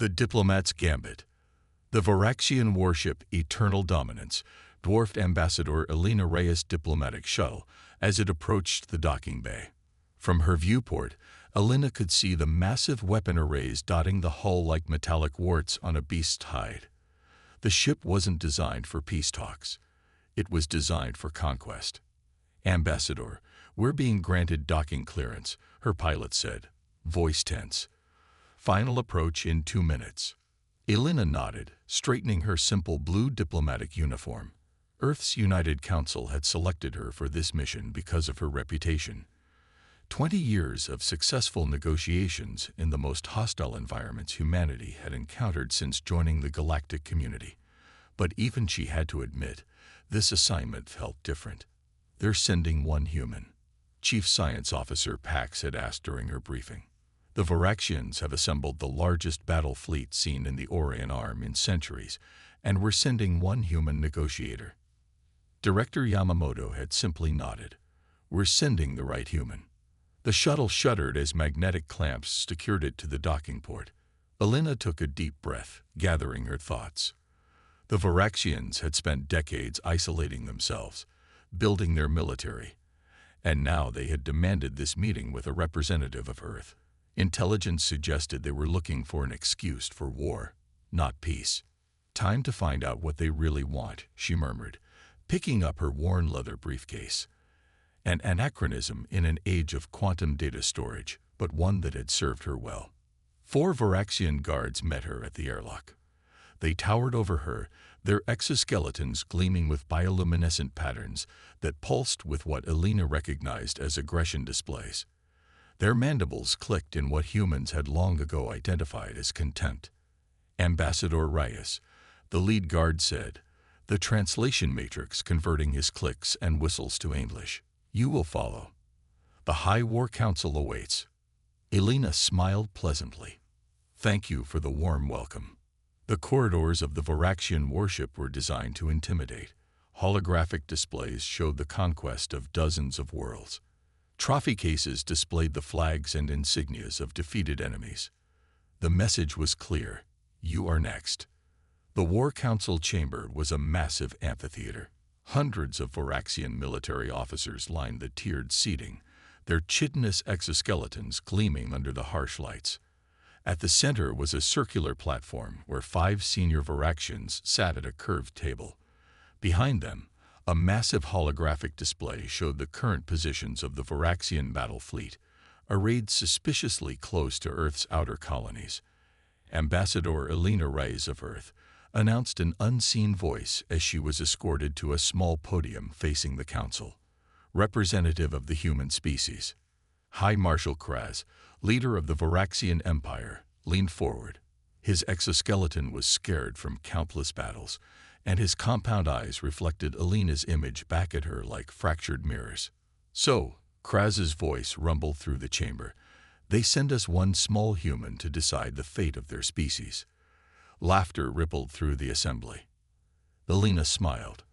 The Diplomat's Gambit. The Varaxian warship Eternal Dominance dwarfed Ambassador Elena Reyes' diplomatic shuttle as it approached the docking bay. From her viewport, Elena could see the massive weapon arrays dotting the hull like metallic warts on a beast's hide. The ship wasn't designed for peace talks. It was designed for conquest. "Ambassador, we're being granted docking clearance," her pilot said, voice tense. "Final approach in 2 minutes." Elena nodded, straightening her simple blue diplomatic uniform. Earth's United Council had selected her for this mission because of her reputation. 20 years of successful negotiations in the most hostile environments humanity had encountered since joining the Galactic community. But even she had to admit, this assignment felt different. "They're sending one human," Chief Science Officer Pax had asked during her briefing. "The Varaxians have assembled the largest battle fleet seen in the Orion Arm in centuries, and we're sending one human negotiator." Director Yamamoto had simply nodded. "We're sending the right human." The shuttle shuddered as magnetic clamps secured it to the docking port. Elena took a deep breath, gathering her thoughts. The Varaxians had spent decades isolating themselves, building their military, and now they had demanded this meeting with a representative of Earth. Intelligence suggested they were looking for an excuse for war, not peace. "Time to find out what they really want," she murmured, picking up her worn leather briefcase. An anachronism in an age of quantum data storage, but one that had served her well. 4 Varaxian guards met her at the airlock. They towered over her, their exoskeletons gleaming with bioluminescent patterns that pulsed with what Elena recognized as aggression displays. Their mandibles clicked in what humans had long ago identified as contempt. "Ambassador Reyes," the lead guard said, the translation matrix converting his clicks and whistles to English. "You will follow. The High War Council awaits." Elena smiled pleasantly. "Thank you for the warm welcome." The corridors of the Varaxian warship were designed to intimidate. Holographic displays showed the conquest of dozens of worlds. Trophy cases displayed the flags and insignias of defeated enemies. The message was clear: you are next. The War Council chamber was a massive amphitheater. Hundreds of Varaxian military officers lined the tiered seating, their chitinous exoskeletons gleaming under the harsh lights. At the center was a circular platform where 5 senior Varaxians sat at a curved table. Behind them, a massive holographic display showed the current positions of the Varaxian battle fleet, arrayed suspiciously close to Earth's outer colonies. Ambassador Elena Reyes of Earth announced an unseen voice as she was escorted to a small podium facing the council. Representative of the human species, High Marshal Kraz, leader of the Varaxian Empire, leaned forward. His exoskeleton was scarred from countless battles, and his compound eyes reflected Elena's image back at her like fractured mirrors. "So," Kraz's voice rumbled through the chamber, "they send us one small human to decide the fate of their species." Laughter rippled through the assembly. Elena smiled.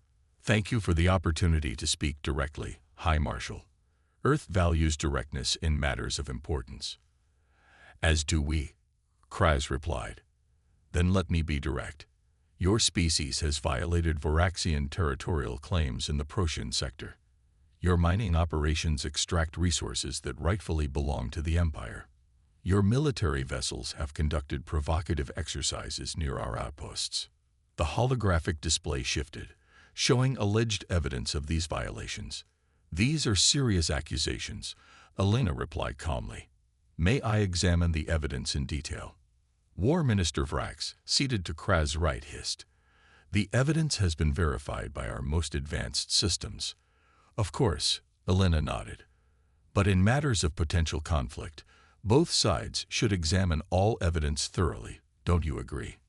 "Thank you for the opportunity to speak directly, High Marshal. Earth values directness in matters of importance." "As do we," Kraz replied. "Then let me be direct. Your species has violated Varaxian territorial claims in the Protean sector. Your mining operations extract resources that rightfully belong to the Empire. Your military vessels have conducted provocative exercises near our outposts." The holographic display shifted, showing alleged evidence of these violations. "These are serious accusations," Elena replied calmly. "May I examine the evidence in detail?" War Minister Vrax, seated to Kraz's right, hissed. "The evidence has been verified by our most advanced systems." "Of course," Elena nodded. "But in matters of potential conflict, both sides should examine all evidence thoroughly, don't you agree?"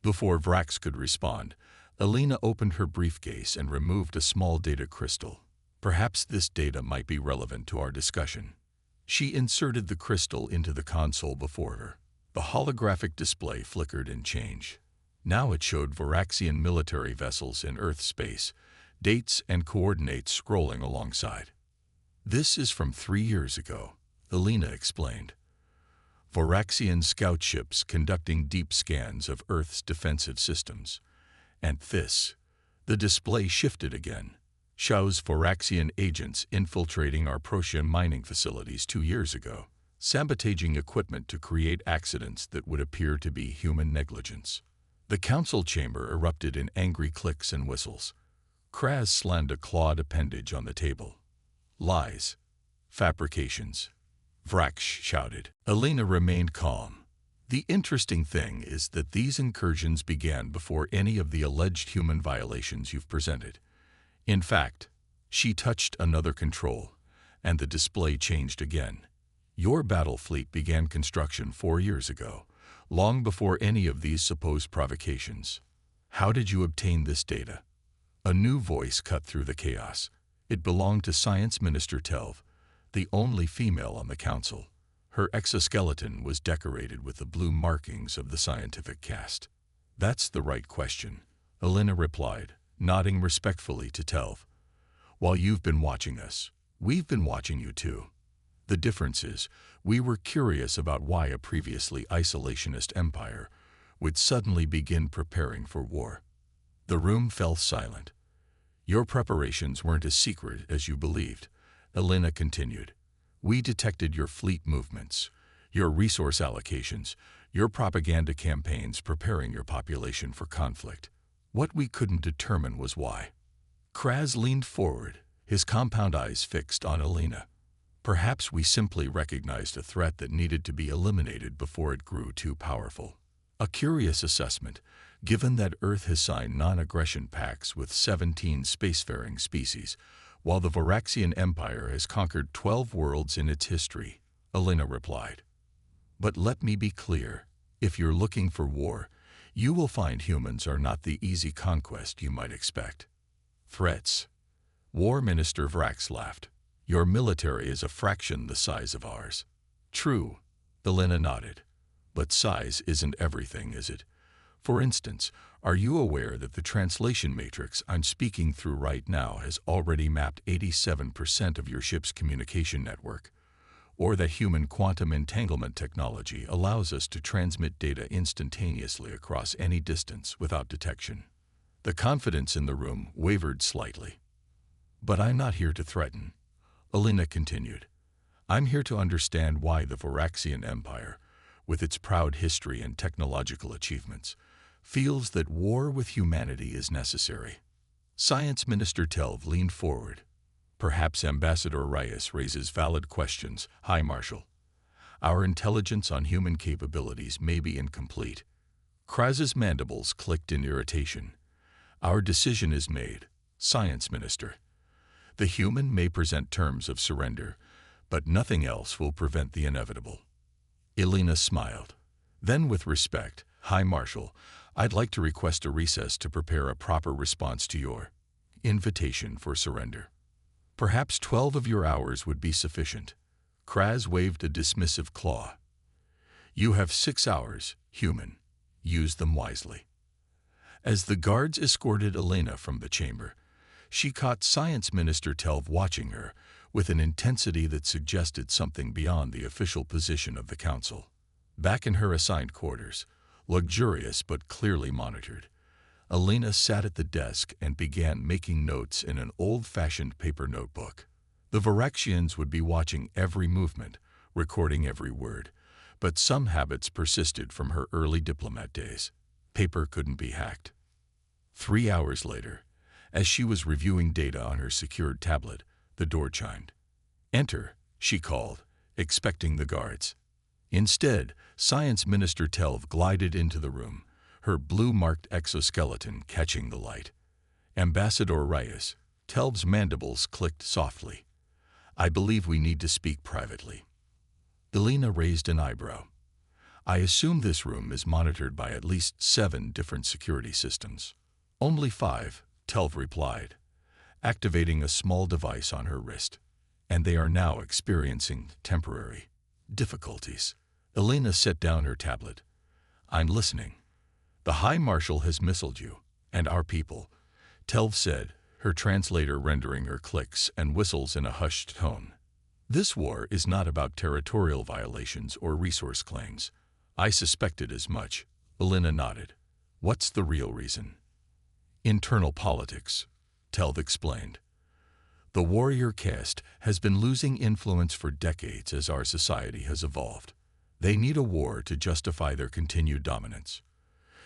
Before Vrax could respond, Elena opened her briefcase and removed a small data crystal. "Perhaps this data might be relevant to our discussion." She inserted the crystal into the console before her. The holographic display flickered and changed. Now it showed Varaxian military vessels in Earth space, dates and coordinates scrolling alongside. "This is from 3 years ago," Elena explained. Voraxian scout ships conducting deep scans of Earth's defensive systems. And this. The display shifted again. Shows Voraxian agents infiltrating our Prosian mining facilities 2 years ago, sabotaging equipment to create accidents that would appear to be human negligence. The council chamber erupted in angry clicks and whistles. Kraz slammed a clawed appendage on the table. Lies. Fabrications. Vrax shouted. Alina remained calm. The interesting thing is that these incursions began before any of the alleged human violations you've presented. In fact, she touched another control, and the display changed again. Your battle fleet began construction 4 years ago, long before any of these supposed provocations. How did you obtain this data? A new voice cut through the chaos. It belonged to Science Minister Telv, the only female on the council. Her exoskeleton was decorated with the blue markings of the scientific caste. That's the right question, Alina replied, nodding respectfully to Telv. While you've been watching us, we've been watching you too. The difference is, we were curious about why a previously isolationist empire would suddenly begin preparing for war. The room fell silent. Your preparations weren't as secret as you believed, Alina continued. We detected your fleet movements, your resource allocations, your propaganda campaigns preparing your population for conflict. What we couldn't determine was why. Kraz leaned forward, his compound eyes fixed on Alina. Perhaps we simply recognized a threat that needed to be eliminated before it grew too powerful. A curious assessment, given that Earth has signed non-aggression pacts with 17 spacefaring species, while the Voraxian Empire has conquered 12 worlds in its history, Alina replied. But let me be clear, if you're looking for war, you will find humans are not the easy conquest you might expect. Threats. War Minister Vrax laughed. Your military is a fraction the size of ours. True, Alina nodded. But size isn't everything, is it? For instance, are you aware that the translation matrix I'm speaking through right now has already mapped 87% of your ship's communication network? Or that human quantum entanglement technology allows us to transmit data instantaneously across any distance without detection? The confidence in the room wavered slightly. But I'm not here to threaten, Alina continued. I'm here to understand why the Voraxian Empire, with its proud history and technological achievements, feels that war with humanity is necessary. Science Minister Telv leaned forward. Perhaps Ambassador Reyes raises valid questions, High Marshal. Our intelligence on human capabilities may be incomplete. Kraz's mandibles clicked in irritation. Our decision is made, Science Minister. The human may present terms of surrender, but nothing else will prevent the inevitable. Alina smiled. Then, with respect, High Marshal, I'd like to request a recess to prepare a proper response to your invitation for surrender. Perhaps 12 of your hours would be sufficient. Kraz waved a dismissive claw. You have 6 hours, human. Use them wisely. As the guards escorted Alina from the chamber, she caught Science Minister Telv watching her with an intensity that suggested something beyond the official position of the council. Back in her assigned quarters, luxurious but clearly monitored, Alina sat at the desk and began making notes in an old-fashioned paper notebook. The Voraxians would be watching every movement, recording every word, but some habits persisted from her early diplomat days. Paper couldn't be hacked. 3 hours later, as she was reviewing data on her secured tablet, the door chimed. Enter, she called, expecting the guards. Instead, Science Minister Telv glided into the room, her blue-marked exoskeleton catching the light. Ambassador Reyes, Telv's mandibles clicked softly. I believe we need to speak privately. Alina raised an eyebrow. I assume this room is monitored by at least 7 different security systems. Only 5, Telv replied, activating a small device on her wrist. And they are now experiencing temporary difficulties. Alina set down her tablet. I'm listening. The High Marshal has missiled you, and our people, Telv said, her translator rendering her clicks and whistles in a hushed tone. This war is not about territorial violations or resource claims. I suspected as much. Elena nodded. What's the real reason? Internal politics, Telv explained. The warrior caste has been losing influence for decades as our society has evolved. They need a war to justify their continued dominance.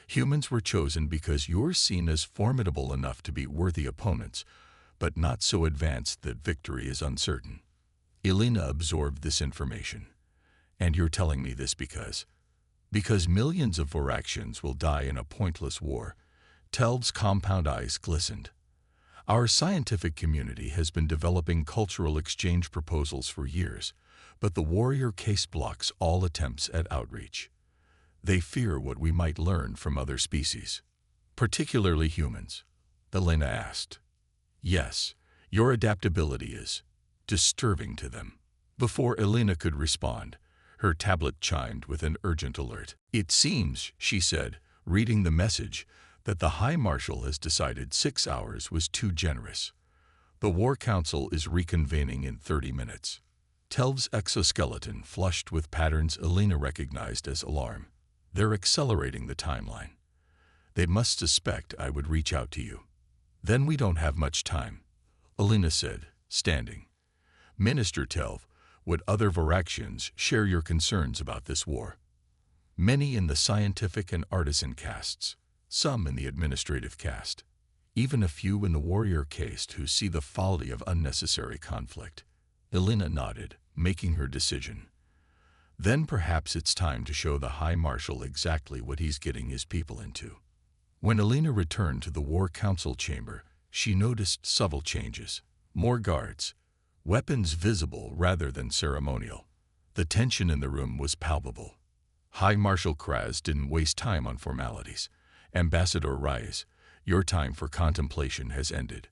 Humans were chosen because you're seen as formidable enough to be worthy opponents, but not so advanced that victory is uncertain. Elena absorbed this information. And you're telling me this because millions of Voraxians will die in a pointless war. Telv's compound eyes glistened. Our scientific community has been developing cultural exchange proposals for years, but the warrior case blocks all attempts at outreach. They fear what we might learn from other species, particularly humans. Elena asked. Yes, your adaptability is disturbing to them. Before Elena could respond, her tablet chimed with an urgent alert. It seems, she said, reading the message, that the High Marshal has decided 6 hours was too generous. The War Council is reconvening in 30 minutes. Telv's exoskeleton flushed with patterns Elena recognized as alarm. They're accelerating the timeline. They must suspect I would reach out to you. Then we don't have much time, Elena said, standing. Minister Telv, would other Voraxians share your concerns about this war? Many in the scientific and artisan castes, some in the administrative caste, even a few in the warrior caste who see the folly of unnecessary conflict. Elena nodded, making her decision. Then perhaps it's time to show the High Marshal exactly what he's getting his people into. When Elena returned to the War Council chamber, she noticed subtle changes. More guards, weapons visible rather than ceremonial. The tension in the room was palpable. High Marshal Kraz didn't waste time on formalities. Ambassador Reyes, your time for contemplation has ended.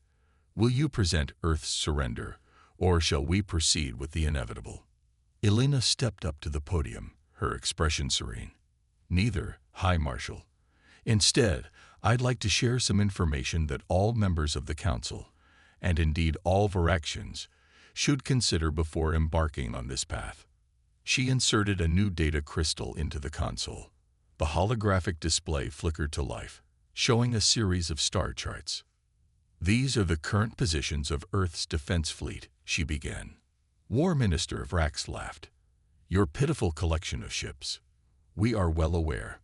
Will you present Earth's surrender, or shall we proceed with the inevitable? Elena stepped up to the podium, her expression serene. Neither, High Marshal. Instead, I'd like to share some information that all members of the Council, and indeed all Voraxians, should consider before embarking on this path. She inserted a new data crystal into the console. The holographic display flickered to life, showing a series of star charts. These are the current positions of Earth's defense fleet, she began. War Minister Vrax laughed. Your pitiful collection of ships. We are well aware.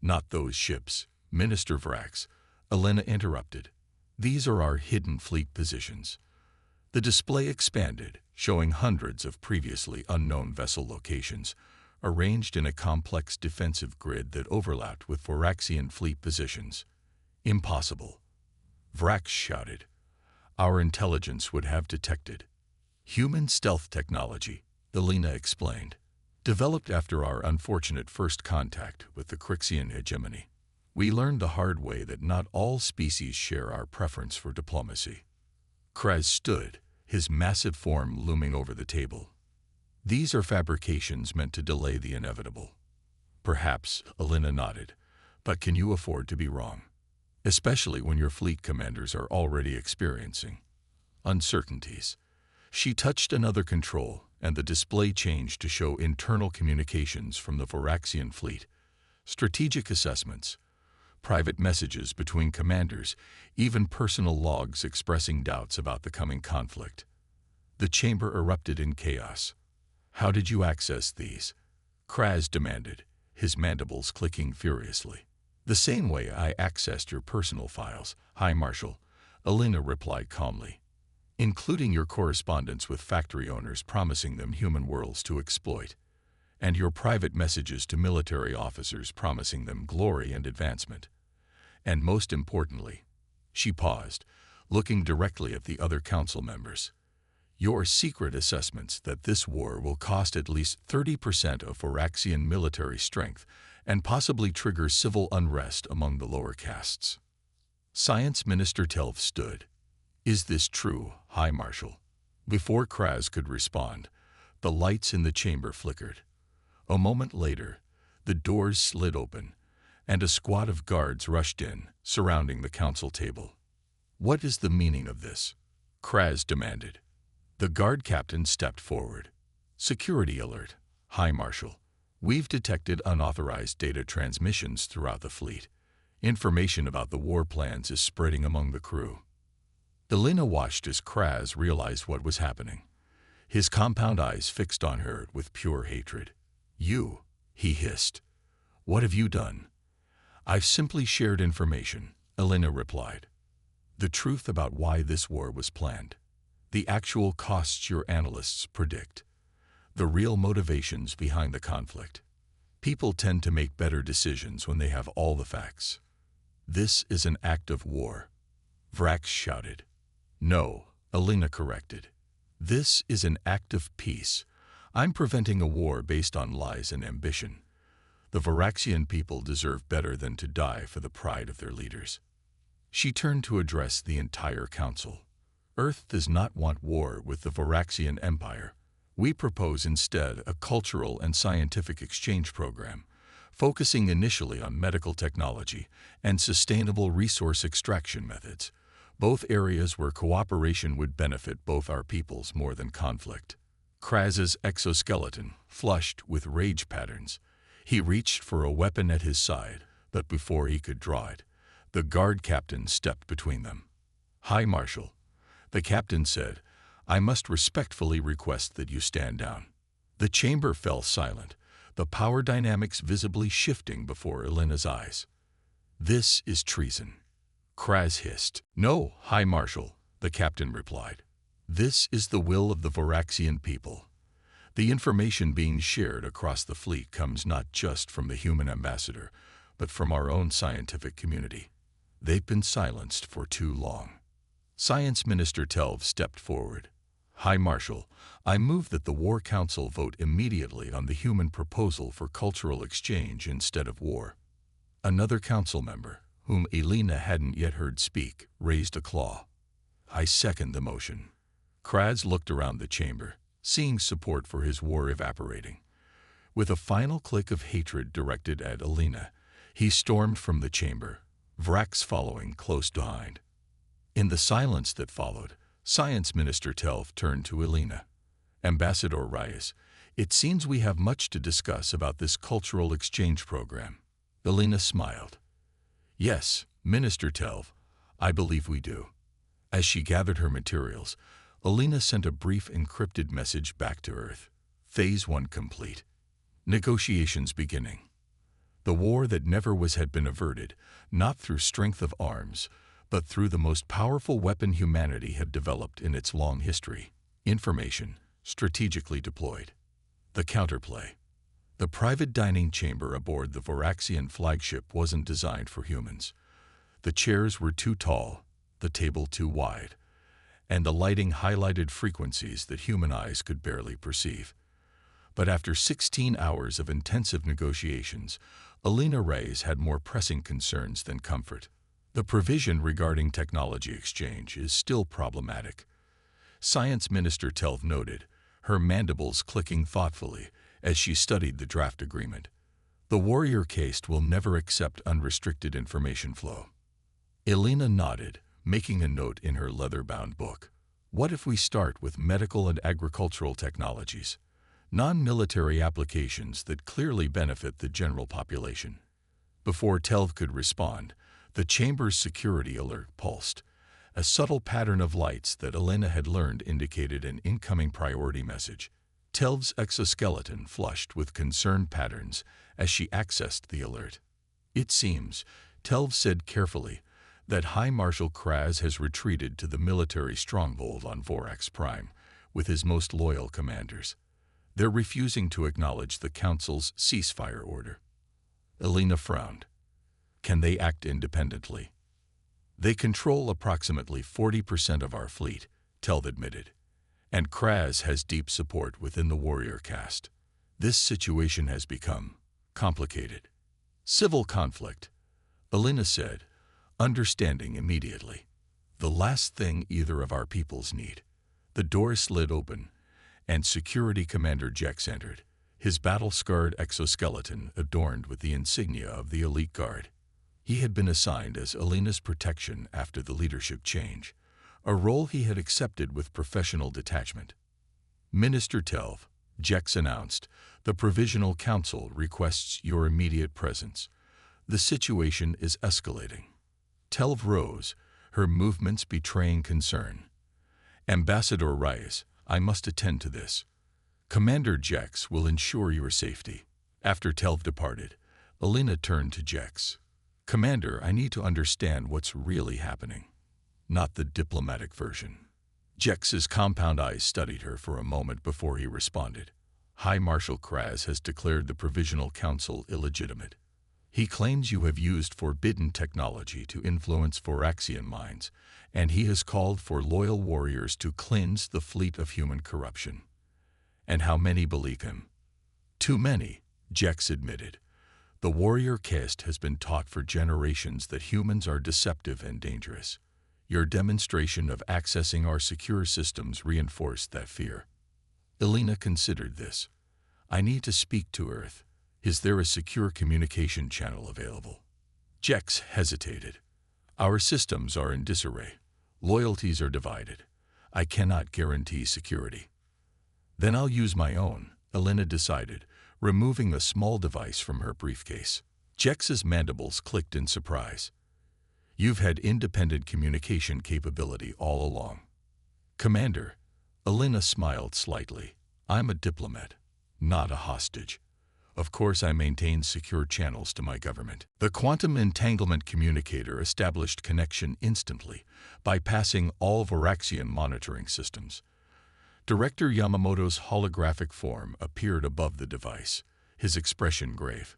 Not those ships, Minister Vrax, Elena interrupted. These are our hidden fleet positions. The display expanded, showing hundreds of previously unknown vessel locations, arranged in a complex defensive grid that overlapped with Voraxian fleet positions. Impossible. Vrax shouted. Our intelligence would have detected. Human stealth technology, Elena explained, developed after our unfortunate first contact with the Crixian hegemony. We learned the hard way that not all species share our preference for diplomacy. Kraz stood, his massive form looming over the table. These are fabrications meant to delay the inevitable. Perhaps, Elena nodded, but can you afford to be wrong? Especially when your fleet commanders are already experiencing uncertainties. She touched another control, and the display changed to show internal communications from the Voraxian fleet, strategic assessments, private messages between commanders, even personal logs expressing doubts about the coming conflict. The chamber erupted in chaos. How did you access these? Kraz demanded, his mandibles clicking furiously. The same way I accessed your personal files, High Marshal, Elena replied calmly, including your correspondence with factory owners promising them human worlds to exploit, and your private messages to military officers promising them glory and advancement. And most importantly, she paused, looking directly at the other council members. Your secret assessments that this war will cost at least 30% of Voraxian military strength and possibly trigger civil unrest among the lower castes. Science Minister Telv stood. Is this true, High Marshal? Before Kraz could respond, the lights in the chamber flickered. A moment later, the doors slid open, and a squad of guards rushed in, surrounding the council table. What is the meaning of this? Kraz demanded. The guard captain stepped forward. Security alert. High Marshal. We've detected unauthorized data transmissions throughout the fleet. Information about the war plans is spreading among the crew. Elena watched as Kraz realized what was happening. His compound eyes fixed on her with pure hatred. "You," he hissed. "What have you done?" "I've simply shared information," Elena replied. "The truth about why this war was planned. The actual costs your analysts predict. The real motivations behind the conflict. People tend to make better decisions when they have all the facts." "This is an act of war," Vrax shouted. "No," Elena corrected. "This is an act of peace. I'm preventing a war based on lies and ambition. The Varaxian people deserve better than to die for the pride of their leaders." She turned to address the entire council. "Earth does not want war with the Varaxian Empire. We propose instead a cultural and scientific exchange program, focusing initially on medical technology and sustainable resource extraction methods, both areas where cooperation would benefit both our peoples more than conflict." Kraz's exoskeleton flushed with rage patterns. He reached for a weapon at his side, but before he could draw it, the guard captain stepped between them. "High Marshal," the captain said, "I must respectfully request that you stand down." The chamber fell silent, the power dynamics visibly shifting before Elena's eyes. "This is treason," Kraz hissed. "No, High Marshal," the captain replied. "This is the will of the Varaxian people. The information being shared across the fleet comes not just from the human ambassador, but from our own scientific community. They've been silenced for too long." Science Minister Telv stepped forward. "High Marshal, I move that the War Council vote immediately on the human proposal for cultural exchange instead of war." Another council member, whom Elena hadn't yet heard speak, raised a claw. "I second the motion." Kraz looked around the chamber, seeing support for his war evaporating. With a final click of hatred directed at Elena, he stormed from the chamber, Vrax following close behind. In the silence that followed, Science Minister Telv turned to Elena. "Ambassador Reyes, it seems we have much to discuss about this cultural exchange program." Elena smiled. "Yes, Minister Telv, I believe we do." As she gathered her materials, Elena sent a brief encrypted message back to Earth. Phase 1 complete. Negotiations beginning. The war that never was had been averted, not through strength of arms, but through the most powerful weapon humanity had developed in its long history: information, strategically deployed. The counterplay. The private dining chamber aboard the Varaxian flagship wasn't designed for humans. The chairs were too tall, the table too wide, and the lighting highlighted frequencies that human eyes could barely perceive. But after 16 hours of intensive negotiations, Elena Reyes had more pressing concerns than comfort. The provision regarding technology exchange is still problematic. Science Minister Telv noted, her mandibles clicking thoughtfully as she studied the draft agreement. The warrior caste will never accept unrestricted information flow. Elena nodded, making a note in her leather-bound book. "What if we start with medical and agricultural technologies? Non-military applications that clearly benefit the general population." Before Telv could respond, the chamber's security alert pulsed. A subtle pattern of lights that Elena had learned indicated an incoming priority message. Telv's exoskeleton flushed with concerned patterns as she accessed the alert. "It seems," Telv said carefully, "that High Marshal Kraz has retreated to the military stronghold on Vorax Prime with his most loyal commanders. They're refusing to acknowledge the Council's ceasefire order." Elena frowned. "Can they act independently?" "They control approximately 40% of our fleet," Telv admitted, "and Kraz has deep support within the warrior caste. This situation has become complicated." "Civil conflict," Elena said, understanding immediately. "The last thing either of our peoples need." The door slid open, and Security Commander Jex entered, his battle-scarred exoskeleton adorned with the insignia of the elite guard. He had been assigned as Elena's protection after the leadership change, a role he had accepted with professional detachment. Minister Telv, Jex announced, the Provisional Council requests your immediate presence. The situation is escalating. Telv rose, her movements betraying concern. Ambassador Reyes, I must attend to this. Commander Jex will ensure your safety. After Telv departed, Alina turned to Jex. Commander, I need to understand what's really happening. Not the diplomatic version. Jex's compound eyes studied her for a moment before he responded. High Marshal Kraz has declared the Provisional Council illegitimate. He claims you have used forbidden technology to influence Voraxian minds, and he has called for loyal warriors to cleanse the fleet of human corruption. And how many believe him? Too many, Jex admitted. The warrior caste has been taught for generations that humans are deceptive and dangerous. Your demonstration of accessing our secure systems reinforced that fear. Alina considered this. I need to speak to Earth. Is there a secure communication channel available? Jex hesitated. Our systems are in disarray. Loyalties are divided. I cannot guarantee security. Then I'll use my own, Alina decided, removing a small device from her briefcase. Jex's mandibles clicked in surprise. You've had independent communication capability all along. Commander, Alina smiled slightly. I'm a diplomat, not a hostage. Of course I maintain secure channels to my government. The quantum entanglement communicator established connection instantly, bypassing all Voraxian monitoring systems. Director Yamamoto's holographic form appeared above the device, his expression grave.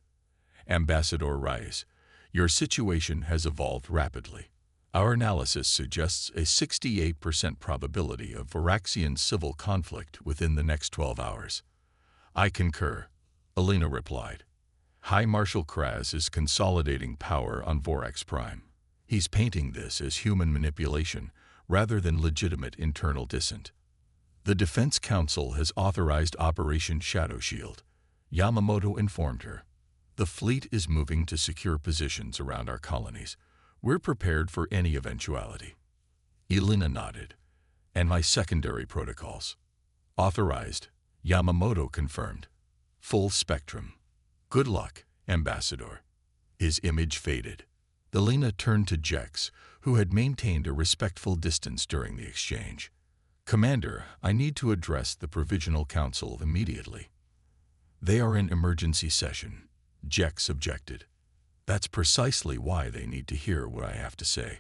Ambassador Reyes, your situation has evolved rapidly. Our analysis suggests a 68% probability of Voraxian civil conflict within the next 12 hours. I concur, Alina replied. High Marshal Kraz is consolidating power on Vorax Prime. He's painting this as human manipulation rather than legitimate internal dissent. The Defense Council has authorized Operation Shadow Shield, Yamamoto informed her. The fleet is moving to secure positions around our colonies. We're prepared for any eventuality. Alina nodded. And my secondary protocols. Authorized, Yamamoto confirmed. Full spectrum. Good luck, Ambassador. His image faded. Alina turned to Jex, who had maintained a respectful distance during the exchange. Commander, I need to address the Provisional Council immediately. They are in emergency session, Jex objected. That's precisely why they need to hear what I have to say.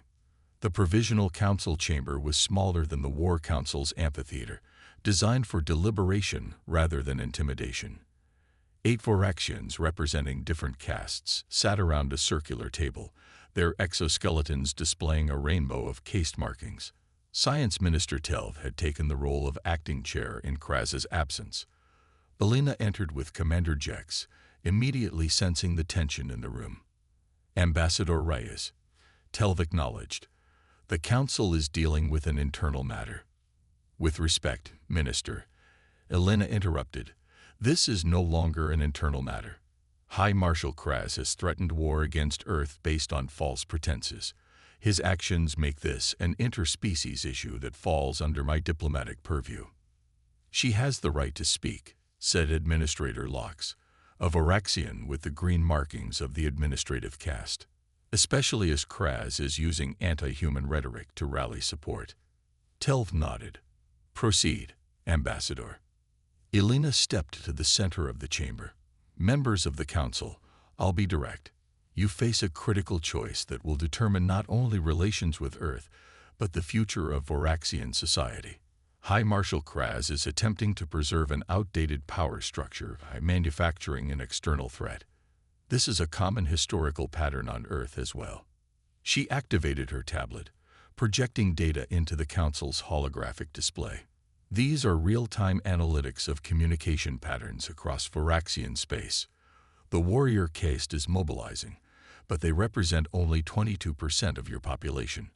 The Provisional Council chamber was smaller than the War Council's amphitheater, designed for deliberation rather than intimidation. 8 Voraxians representing different castes sat around a circular table, their exoskeletons displaying a rainbow of caste markings. Science Minister Telv had taken the role of acting chair in Kraz's absence. Alina entered with Commander Jex, immediately sensing the tension in the room. Ambassador Reyes, Telv acknowledged. The Council is dealing with an internal matter. With respect, Minister, Alina interrupted. This is no longer an internal matter. High Marshal Kraz has threatened war against Earth based on false pretenses. His actions make this an interspecies issue that falls under my diplomatic purview. She has the right to speak, said Administrator Lox, a Voraxian with the green markings of the administrative caste, especially as Kraz is using anti-human rhetoric to rally support. Telv nodded. Proceed, Ambassador. Alina stepped to the center of the chamber. Members of the Council, I'll be direct. You face a critical choice that will determine not only relations with Earth, but the future of Voraxian society. High Marshal Kraz is attempting to preserve an outdated power structure by manufacturing an external threat. This is a common historical pattern on Earth as well. She activated her tablet, projecting data into the Council's holographic display. These are real-time analytics of communication patterns across Voraxian space. The warrior caste is mobilizing, but they represent only 22% of your population.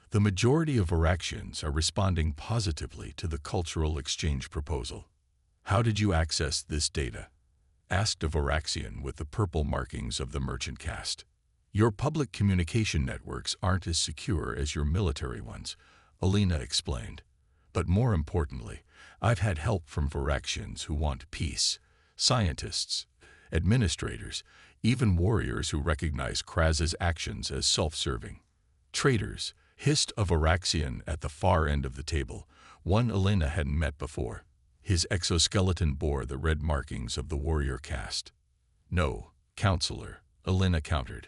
The majority of Voraxians are responding positively to the cultural exchange proposal. How did you access this data? Asked a Voraxian with the purple markings of the merchant caste. Your public communication networks aren't as secure as your military ones, Alina explained. But more importantly, I've had help from Varaxians who want peace, scientists, administrators, even warriors who recognize Kraz's actions as self-serving. Traitors, hissed a Varaxian at the far end of the table, one Alina hadn't met before. His exoskeleton bore the red markings of the warrior caste. No, counselor, Alina countered.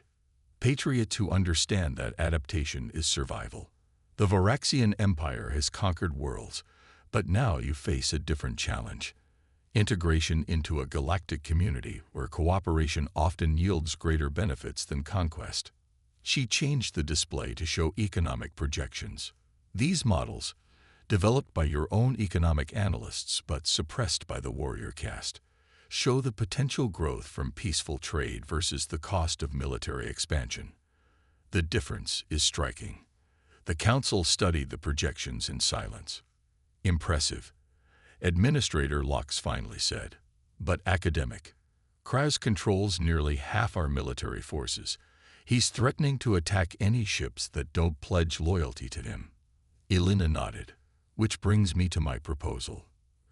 Patriots who understand that adaptation is survival. The Varaxian Empire has conquered worlds, but now you face a different challenge. Integration into a galactic community where cooperation often yields greater benefits than conquest. She changed the display to show economic projections. These models, developed by your own economic analysts but suppressed by the warrior caste, show the potential growth from peaceful trade versus the cost of military expansion. The difference is striking. The council studied the projections in silence. Impressive, Administrator Locks finally said, but academic. Kraz controls nearly half our military forces. He's threatening to attack any ships that don't pledge loyalty to him. Alina nodded, which brings me to my proposal.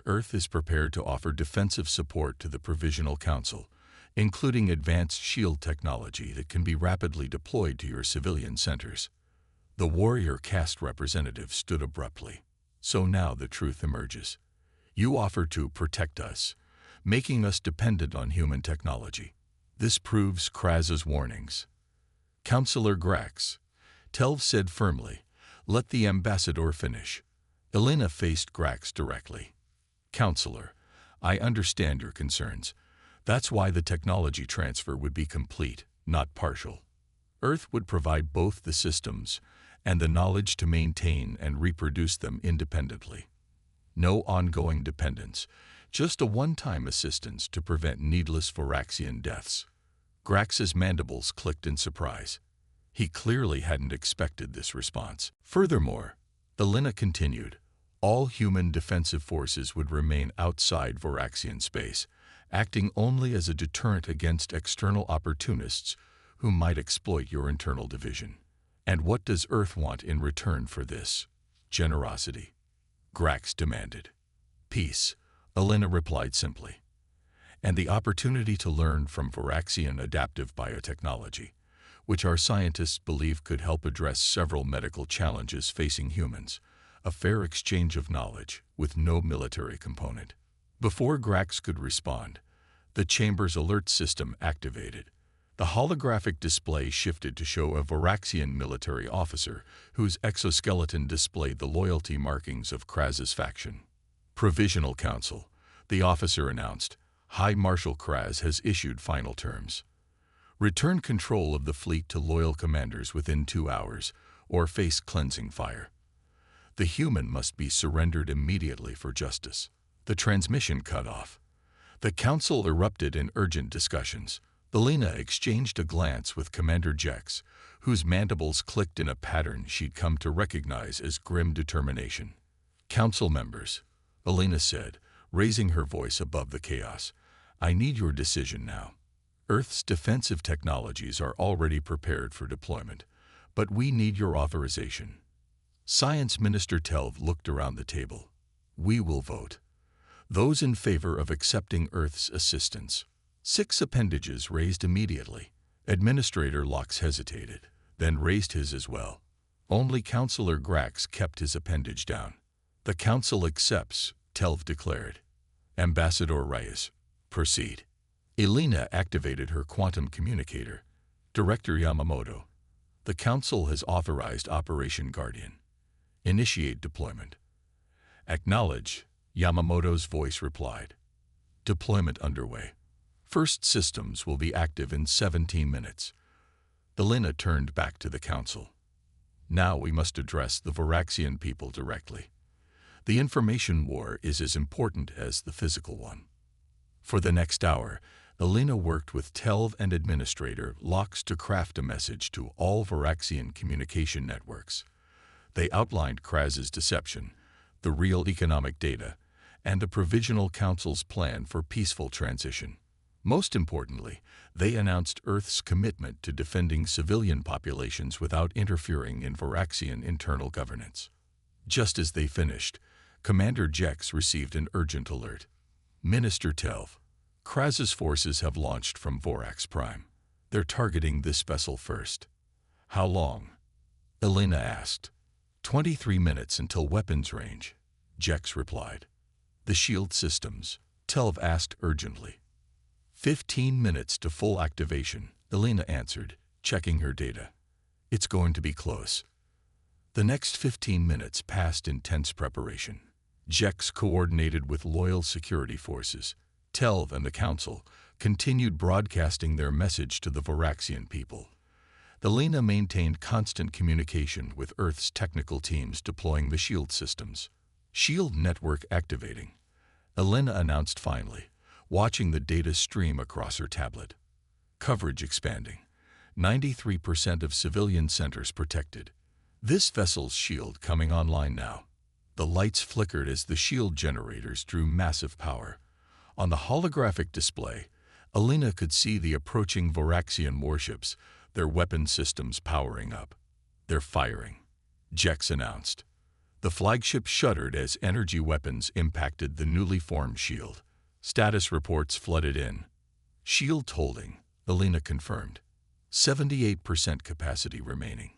Earth is prepared to offer defensive support to the Provisional Council, including advanced shield technology that can be rapidly deployed to your civilian centers. The warrior caste representative stood abruptly. So now the truth emerges. You offer to protect us, making us dependent on human technology. This proves Kraz's warnings. Councillor Grax, Telv said firmly, let the ambassador finish. Alina faced Grax directly. Councillor, I understand your concerns. That's why the technology transfer would be complete, not partial. Earth would provide both the systems and the knowledge to maintain and reproduce them independently. No ongoing dependence, just a one-time assistance to prevent needless Varaxian deaths. Grax's mandibles clicked in surprise. He clearly hadn't expected this response. Furthermore, Alina continued, all human defensive forces would remain outside Varaxian space, acting only as a deterrent against external opportunists who might exploit your internal division. And what does Earth want in return for this? Generosity. Grax demanded. Peace, Alina replied simply. And the opportunity to learn from Varaxian adaptive biotechnology, which our scientists believe could help address several medical challenges facing humans. A fair exchange of knowledge with no military component. Before Grax could respond, the chamber's alert system activated. The holographic display shifted to show a Varaxian military officer whose exoskeleton displayed the loyalty markings of Kraz's faction. Provisional Council, the officer announced. High Marshal Kraz has issued final terms. Return control of the fleet to loyal commanders within 2 hours, or face cleansing fire. The human must be surrendered immediately for justice. The transmission cut off. The council erupted in urgent discussions. Alina exchanged a glance with Commander Jex, whose mandibles clicked in a pattern she'd come to recognize as grim determination. Council members, Alina said, raising her voice above the chaos, I need your decision now. Earth's defensive technologies are already prepared for deployment, but we need your authorization. Science Minister Telv looked around the table. We will vote. Those in favor of accepting Earth's assistance. 6 appendages raised immediately. Administrator Locks hesitated, then raised his as well. Only Councillor Grax kept his appendage down. The Council accepts, Telv declared. Ambassador Reyes, proceed. Alina activated her quantum communicator. Director Yamamoto. The Council has authorized Operation Guardian. Initiate deployment. Acknowledge, Yamamoto's voice replied. Deployment underway. First systems will be active in 17 minutes. Alina turned back to the Council. Now we must address the Varaxian people directly. The information war is as important as the physical one. For the next hour, Alina worked with Telv and Administrator Locks to craft a message to all Varaxian communication networks. They outlined Kraz's deception, the real economic data, and the Provisional Council's plan for peaceful transition. Most importantly, they announced Earth's commitment to defending civilian populations without interfering in Varaxian internal governance. Just as they finished, Commander Jex received an urgent alert. Minister Telv, Kraz's forces have launched from Vorax Prime. They're targeting this vessel first. How long? Elena asked. 23 minutes until weapons range, Jex replied. The shield systems, Telv asked urgently. 15 minutes to full activation, Elena answered, checking her data. It's going to be close. The next 15 minutes passed in tense preparation. Jex coordinated with loyal security forces. Telv and the Council continued broadcasting their message to the Voraxian people. Elena maintained constant communication with Earth's technical teams deploying the shield systems. Shield network activating, Elena announced finally, watching the data stream across her tablet. Coverage expanding. 93% of civilian centers protected. This vessel's shield coming online now. The lights flickered as the shield generators drew massive power. On the holographic display, Elena could see the approaching Voraxian warships, their weapon systems powering up. They're firing, Jex announced. The flagship shuddered as energy weapons impacted the newly formed shield. Status reports flooded in. Shield holding, Elena confirmed. 78% capacity remaining.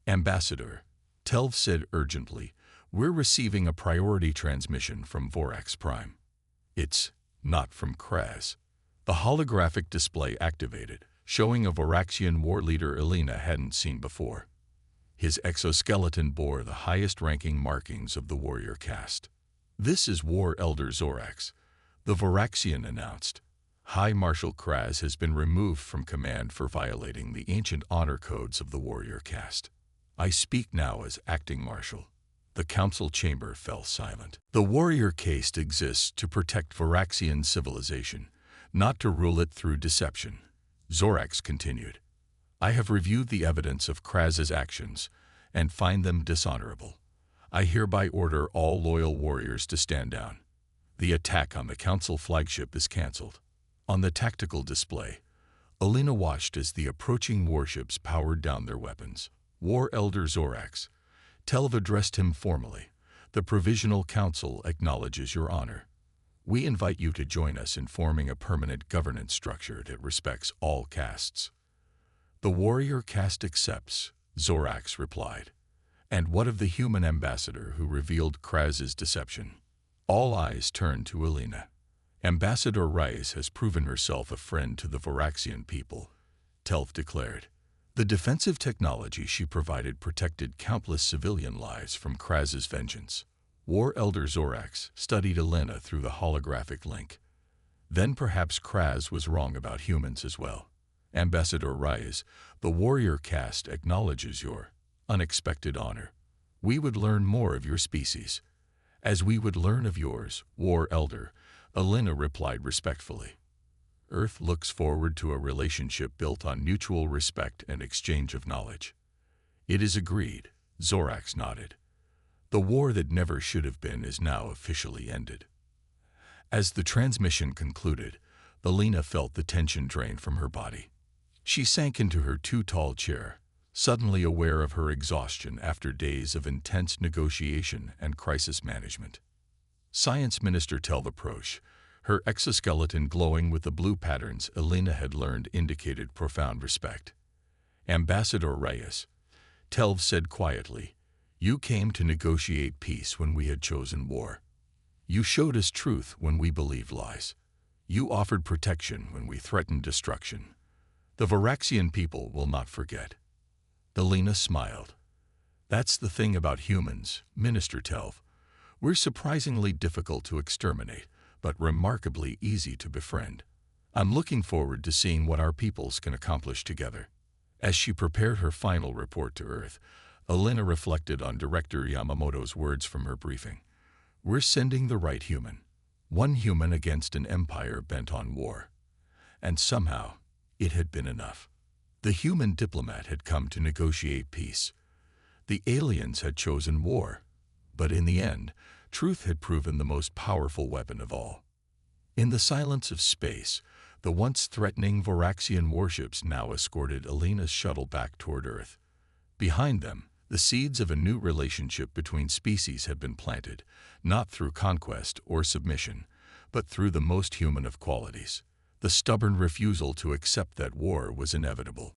Ambassador, Telv said urgently, we're receiving a priority transmission from Vorax Prime. It's not from Kraz. The holographic display activated, showing a Voraxian war leader Elena hadn't seen before. His exoskeleton bore the highest-ranking markings of the warrior caste. This is War Elder Zorax, the Voraxian announced. High Marshal Kraz has been removed from command for violating the ancient honor codes of the warrior caste. I speak now as acting marshal. The council chamber fell silent. The warrior caste exists to protect Voraxian civilization, not to rule it through deception. Zorax continued. I have reviewed the evidence of Kraz's actions and find them dishonorable. I hereby order all loyal warriors to stand down. The attack on the council flagship is cancelled. On the tactical display, Elena watched as the approaching warships powered down their weapons. War Elder Zorax, Telv addressed him formally. The Provisional Council acknowledges your honor. We invite you to join us in forming a permanent governance structure that respects all castes. The warrior caste accepts, Zorax replied. And what of the human ambassador who revealed Kraz's deception? All eyes turned to Elena. Ambassador Reyes has proven herself a friend to the Voraxian people, Telv declared. The defensive technology she provided protected countless civilian lives from Kraz's vengeance. War Elder Zorax studied Elena through the holographic link. Then perhaps Kraz was wrong about humans as well. Ambassador Reyes, the warrior caste acknowledges your unexpected honor. We would learn more of your species. As we would learn of yours, War Elder, Elena replied respectfully. Earth looks forward to a relationship built on mutual respect and exchange of knowledge. It is agreed, Zorax nodded. The war that never should have been is now officially ended. As the transmission concluded, Elena felt the tension drain from her body. She sank into her too-tall chair, suddenly aware of her exhaustion after days of intense negotiation and crisis management. Science Minister Telv approached, her exoskeleton glowing with the blue patterns Elena had learned indicated profound respect. Ambassador Reyes, Telv said quietly, you came to negotiate peace when we had chosen war. You showed us truth when we believed lies. You offered protection when we threatened destruction. The Voraxian people will not forget. Elena smiled. That's the thing about humans, Minister Telv. We're surprisingly difficult to exterminate, but remarkably easy to befriend. I'm looking forward to seeing what our peoples can accomplish together. As she prepared her final report to Earth, Elena reflected on Director Yamamoto's words from her briefing. We're sending the right human. One human against an empire bent on war. And somehow, it had been enough. The human diplomat had come to negotiate peace. The aliens had chosen war. But in the end, truth had proven the most powerful weapon of all. In the silence of space, the once threatening Voraxian warships now escorted Elena's shuttle back toward Earth. Behind them, The seeds of a new relationship between species had been planted, not through conquest or submission, but through the most human of qualities, the stubborn refusal to accept that war was inevitable.